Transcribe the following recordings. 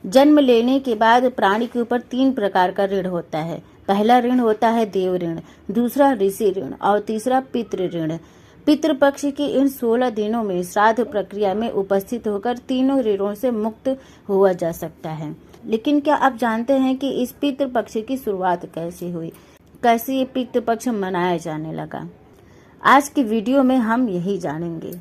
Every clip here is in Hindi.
जन्म लेने के बाद प्राणी के ऊपर 3 प्रकार का ऋण होता है। पहला ऋण होता है देव ऋण, दूसरा ऋषि ऋण और तीसरा पितृ ऋण। पितृपक्ष के इन 16 दिनों में श्राद्ध प्रक्रिया में उपस्थित होकर तीनों ऋणों से मुक्त हुआ जा सकता है। लेकिन क्या आप जानते हैं कि इस पितृपक्ष की शुरुआत कैसे हुई, कैसे ये पितृपक्ष मनाया जाने लगा? आज की वीडियो में हम यही जानेंगे।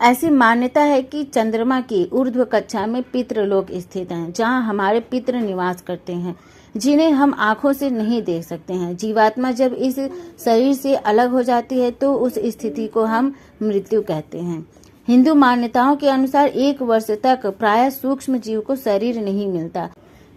ऐसी मान्यता है कि चंद्रमा की ऊर्ध्व कक्षा में पितृलोक स्थित हैं, जहां हमारे पितृ निवास करते हैं, जिन्हें हम आंखों से नहीं देख सकते हैं। जीवात्मा जब इस शरीर से अलग हो जाती है तो उस स्थिति को हम मृत्यु कहते हैं। हिंदू मान्यताओं के अनुसार 1 वर्ष तक प्रायः सूक्ष्म जीव को शरीर नहीं मिलता।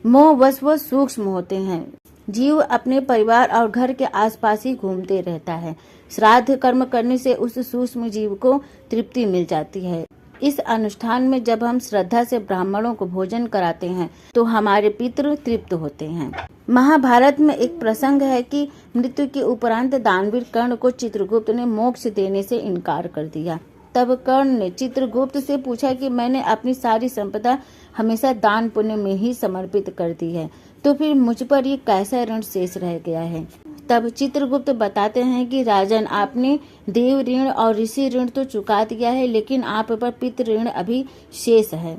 मोहवश वो सूक्ष्म होते हैं। जीव अपने परिवार और घर के आसपास ही घूमते रहता है। श्राद्ध कर्म करने से उस सूक्ष्म जीव को तृप्ति मिल जाती है। इस अनुष्ठान में जब हम श्रद्धा से ब्राह्मणों को भोजन कराते हैं तो हमारे पितृ तृप्त होते हैं। महाभारत में एक प्रसंग है कि मृत्यु के उपरांत दानवीर कर्ण को चित्रगुप्त ने मोक्ष देने से इनकार कर दिया। तब कर्ण ने चित्रगुप्त से पूछा कि मैंने अपनी सारी संपदा हमेशा दान पुण्य में ही समर्पित कर दी है, तो फिर मुझ पर ये कैसा ऋण शेष रह गया है? तब चित्रगुप्त बताते हैं कि राजन, आपने देव ऋण और ऋषि ऋण तो चुका दिया है, लेकिन आप पर पितृ ऋण अभी शेष है।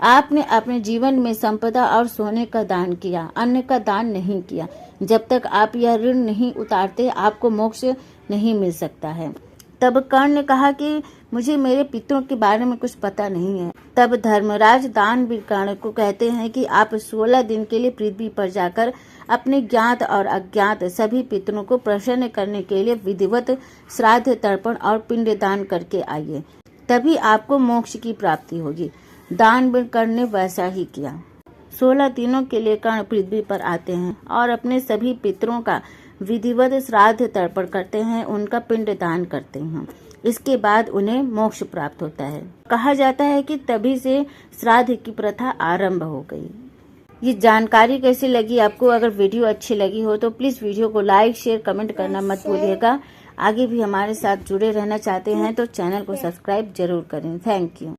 आपने अपने जीवन में संपदा और सोने का दान किया, अन्न का दान नहीं किया। जब तक आप यह ऋण नहीं उतारते आपको मोक्ष नहीं मिल सकता है। तब कर्ण ने कहा कि मुझे मेरे पितरों के बारे में कुछ पता नहीं है। तब धर्मराज दानवीर कर्ण को कहते हैं कि आप 16 दिन के लिए पृथ्वी पर जाकर अपने ज्ञात और अज्ञात सभी पितरों को प्रसन्न करने के लिए विधिवत श्राद्ध तर्पण और पिंडदान करके आइए, तभी आपको मोक्ष की प्राप्ति होगी। दानवीर कर्ण ने वैसा ही किया। 16 दिनों के लिए कर्ण पृथ्वी पर आते हैं और अपने सभी पितरों का विधिवत श्राद्ध तर्पण करते हैं, उनका पिंडदान करते हैं। इसके बाद उन्हें मोक्ष प्राप्त होता है। कहा जाता है कि तभी से श्राद्ध की प्रथा आरंभ हो गई। ये जानकारी कैसी लगी आपको? अगर वीडियो अच्छी लगी हो तो प्लीज वीडियो को लाइक, शेयर, कमेंट करना मत भूलिएगा। आगे भी हमारे साथ जुड़े रहना चाहते हैं तो चैनल को सब्सक्राइब जरूर करें। Thank you.